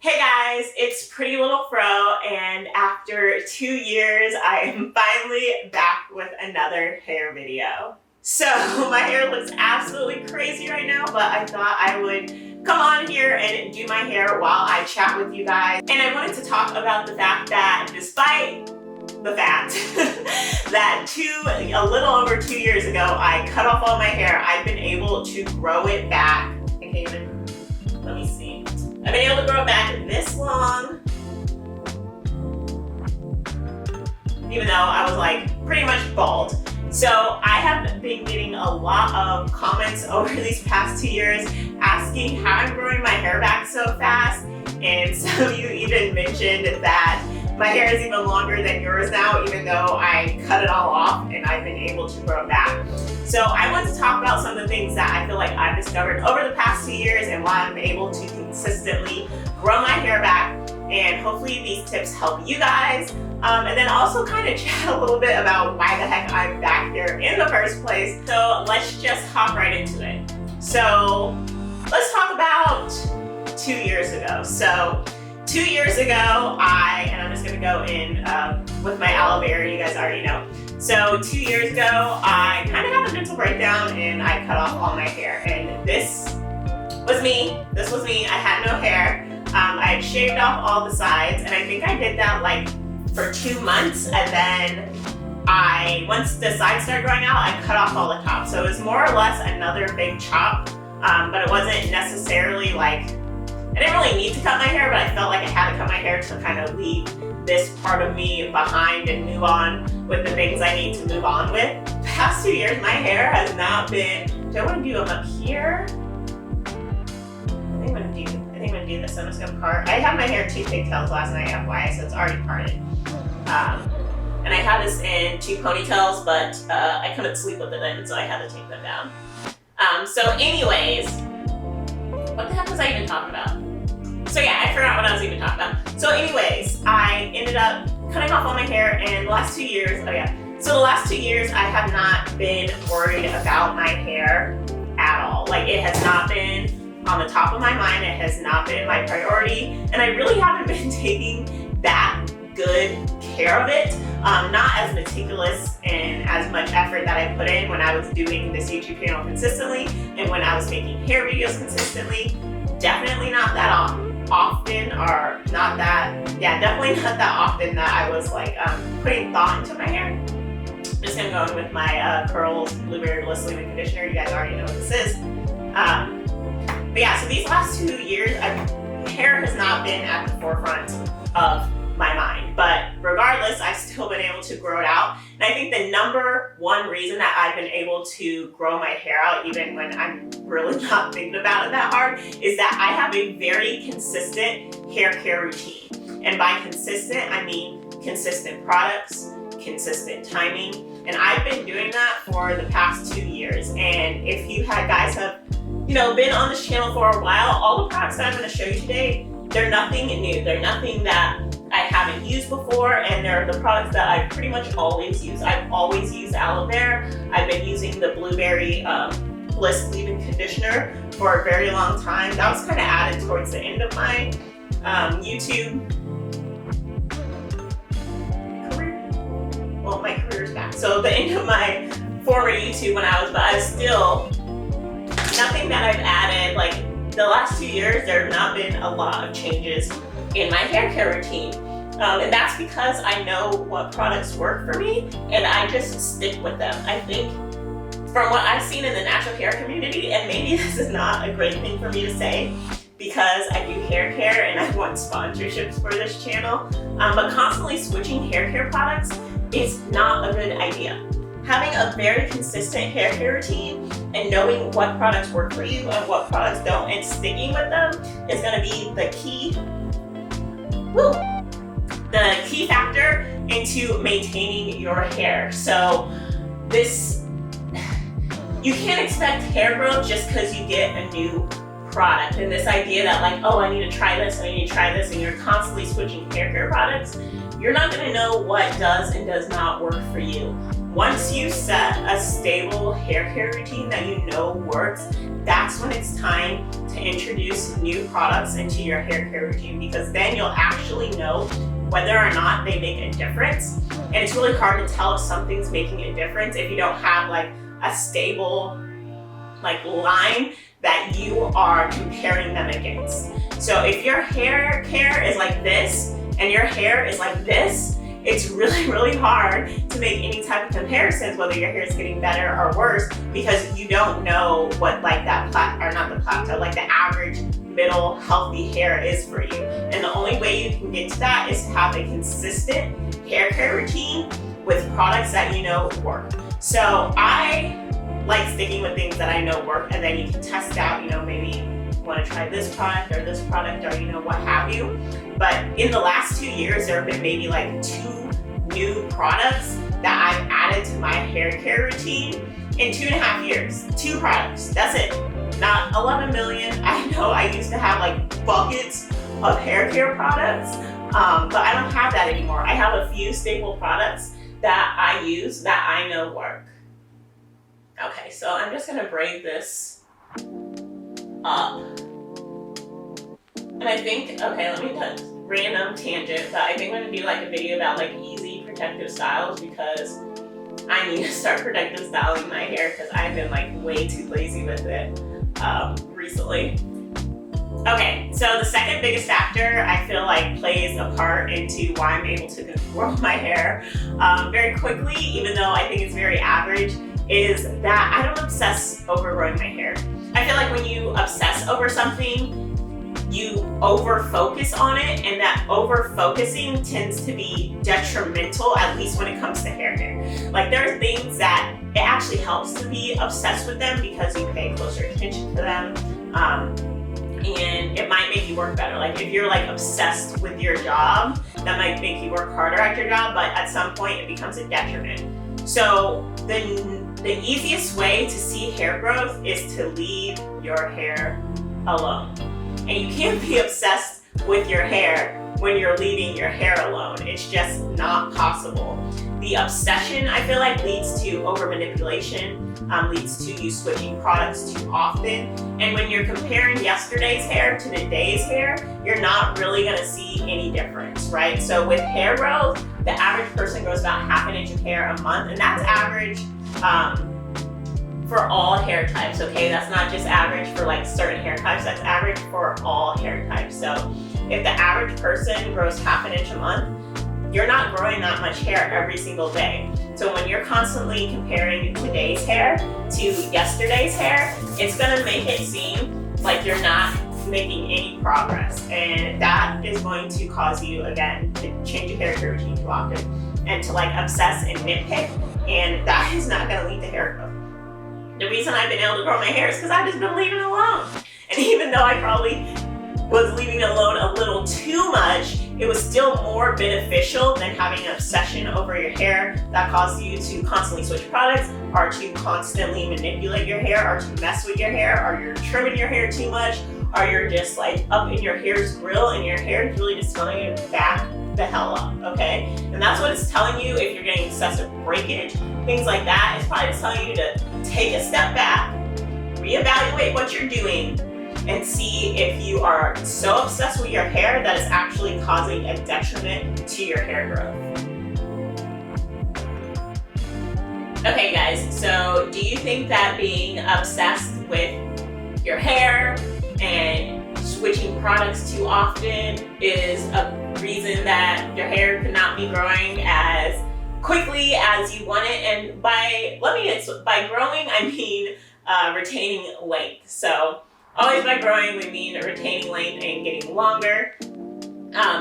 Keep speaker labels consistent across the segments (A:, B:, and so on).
A: Hey guys, it's PrettyLittleFro, and after 2 years, I am finally back with another hair video. So my hair looks absolutely crazy right now, but I thought I would come on here and do my hair while I chat with you guys. And I wanted to talk about the fact that despite the fact that a little over 2 years ago, I cut off all my hair, I've been able to grow it back. Let me see. I've been able to grow it back this long, even though I was like pretty much bald. So I have been getting a lot of comments over these past 2 years asking how I'm growing my hair back so fast. And some of you even mentioned that my hair is even longer than yours now, even though I cut it all off and I've been able to grow it back. So I want to talk about some of the things that I feel like I've discovered over the past 2 years and why I'm able to consistently grow my hair back. And hopefully these tips help you guys. And then also kind of chat a little bit about why the heck I'm back here in the first place. So let's just hop right into it. So let's talk about 2 years ago. So 2 years ago, and I'm just gonna go in with my aloe vera, you guys already know. So 2 years ago, I kind of had a mental breakdown and I cut off all my hair. And this was me. I had no hair. I had shaved off all the sides, and I think I did that like for 2 months. And then once the sides started growing out, I cut off all the tops. So it was more or less another big chop, but it wasn't necessarily like, I didn't really need to cut my hair, but I felt like I had to cut my hair to kind of leave this part of me behind and move on with the things I need to move on with. The past 2 years, my hair has not been, do I want to do them up here? I think I'm gonna do this. I'm just gonna part. I had my hair 2 pigtails last night, FYI, so it's already parted. And I had this in 2 ponytails, but I couldn't sleep with it then, so I had to take them down. So anyways, what the heck was I even talking about? So yeah, I forgot what I was even talking about. So anyways, I ended up cutting off all my hair, and the last 2 years, so the last 2 years I have not been worried about my hair at all. Like, it has not been on the top of my mind, it has not been my priority, and I really haven't been taking that good care of it. Not as meticulous and as much effort that I put in when I was doing this YouTube channel consistently and when I was making hair videos consistently. Definitely not that often, or not that, definitely not that often that I was like putting thought into my hair. I'm just gonna go in with my Curls Blueberry Bliss Leave-In Conditioner. You guys already know what this is. But yeah, so these last 2 years, hair has not been at the forefront of my mind, but regardless, I've still been able to grow it out. And I think the number one reason that I've been able to grow my hair out, even when I'm really not thinking about it that hard, is that I have a very consistent hair care routine. And by consistent, I mean consistent products, consistent timing. And I've been doing that for the past 2 years. And if you guys have been on this channel for a while, all the products that I'm going to show you today, they're nothing new. They're nothing that I haven't used before, and they're the products that I pretty much always use. I've always used aloe vera. I've been using the Blueberry Bliss Leave-In Conditioner for a very long time. That was kind of added towards the end of my YouTube career. Well, my career's back. So the end of my former YouTube but I was still, nothing that I've added, like the last 2 years, there have not been a lot of changes in my hair care routine. And that's because I know what products work for me and I just stick with them. I think from what I've seen in the natural hair community, and maybe this is not a great thing for me to say because I do hair care and I want sponsorships for this channel, but constantly switching hair care products is not a good idea. Having a very consistent hair care routine and knowing what products work for you and what products don't and sticking with them is going to be the key factor into maintaining your hair. So you can't expect hair growth just because you get a new product. And this idea that like, oh, I need to try this, and you're constantly switching hair care products, you're not going to know what does and does not work for you. Once you set a stable hair care routine that you know works, that's when it's time to introduce new products into your hair care routine, because then you'll actually know whether or not they make a difference. And it's really hard to tell if something's making a difference if you don't have like a stable line that you are comparing them against. So if your hair care is like this and your hair is like this, it's really, really hard to make any type of comparisons whether your hair is getting better or worse, because you don't know what like that like the average middle healthy hair is for you. And the only way you can get to that is to have a consistent hair care routine with products that you know work. So I like sticking with things that I know work, and then you can test out, maybe you want to try this product or what have you. But in the last 2 years, there have been maybe like 2 new products that I've added to my hair care routine in 2.5 years. 2 products, that's it. Not 11 million. I know I used to have like buckets of hair care products, but I don't have that anymore. I have a few staple products that I use that I know work. Okay, so I'm just gonna braid this up. And I think, okay, let me do a random tangent, but I think I'm gonna do like a video about like easy protective styles, because I need to start protective styling my hair because I've been like way too lazy with it recently. Okay, so the second biggest factor I feel like plays a part into why I'm able to grow my hair very quickly, even though I think it's very average, is that I don't obsess over growing my hair. I feel like when you obsess over something, you over-focus on it, and that over-focusing tends to be detrimental, at least when it comes to hair care. Like there are things that it actually helps to be obsessed with them because you pay closer attention to them, and it might make you work better. Like if you're like obsessed with your job, that might make you work harder at your job, but at some point it becomes a detriment. So the easiest way to see hair growth is to leave your hair alone. And you can't be obsessed with your hair when you're leaving your hair alone. It's just not possible. The obsession, I feel like, leads to over manipulation, leads to you switching products too often. And when you're comparing yesterday's hair to today's hair, you're not really gonna see any difference, right? So with hair growth, the average person grows about 1/2 inch of hair a month, and that's average for all hair types, okay? That's not just average for like certain hair types, that's average for all hair types. So if the average person grows 1/2 inch a month, you're not growing that much hair every single day. So when you're constantly comparing today's hair to yesterday's hair, it's gonna make it seem like you're not making any progress. And that is going to cause you, again, to change your hair care routine too often and to like obsess and nitpick, and that is not gonna lead to hair growth. The reason I've been able to grow my hair is because I've just been leaving it alone. And even though I probably was leaving it alone a little too much, it was still more beneficial than having an obsession over your hair that caused you to constantly switch products, or to constantly manipulate your hair, or to mess with your hair, or you're trimming your hair too much, or you're just like up in your hair's grill and your hair is really just telling you to back the hell up, okay? And that's what it's telling you if you're getting excessive breakage, things like that. It's probably just telling you to take a step back, reevaluate what you're doing, and see if you are so obsessed with your hair that it's actually causing a detriment to your hair growth. Okay guys, so do you think that being obsessed with your hair and switching products too often is a reason that your hair could not be growing as quickly as you want it? And by growing, I mean retaining length. So always by growing, we mean retaining length and getting longer,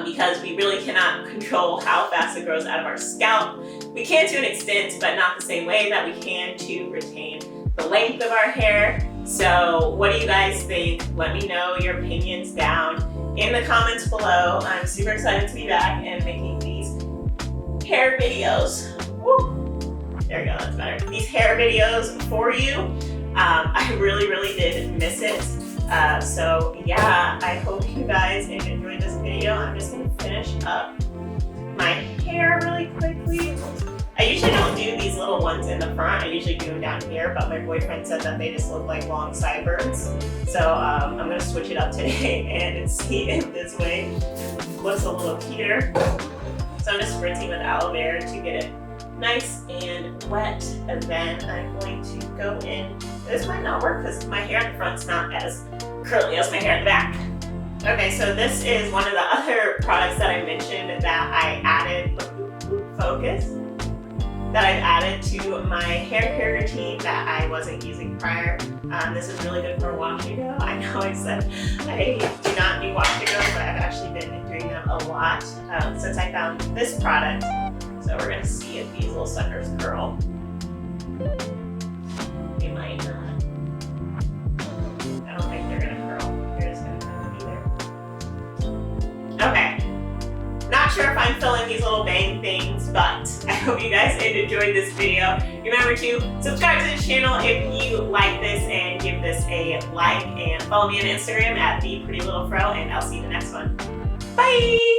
A: because we really cannot control how fast it grows out of our scalp. We can to an extent, but not the same way that we can to retain the length of our hair. So what do you guys think? Let me know your opinions down in the comments below. I'm super excited to be back and making these hair videos. Woo. There we go, that's better. These hair videos for you. I really, really did miss it. So yeah, I hope you guys enjoyed this video. I'm just gonna finish up my hair really quickly. I usually don't do these little ones in the front. I usually do them down here, but my boyfriend said that they just look like long sideburns. So I'm gonna switch it up today and see if this way looks a little cuter. So I'm just rinsing with aloe vera to get it nice and wet, and then I'm going to go in. This might not work because my hair in the front's not as curly as my hair in the back. Okay, so this is one of the other products that I mentioned that I added, that I've added to my hair care routine that I wasn't using prior. This is really good for wash and go. I know I said I do not do wash and go, but I've actually been doing them a lot since I found this product. So we're gonna see if these little suckers curl. They might not. I don't think they're gonna curl. They're just gonna curl either. Okay. Not sure if I'm filling these little bang things, but I hope you guys enjoyed this video. Remember to subscribe to the channel if you like this, and give this a like, and follow me on Instagram at PrettyLittleFro, and I'll see you in the next one. Bye!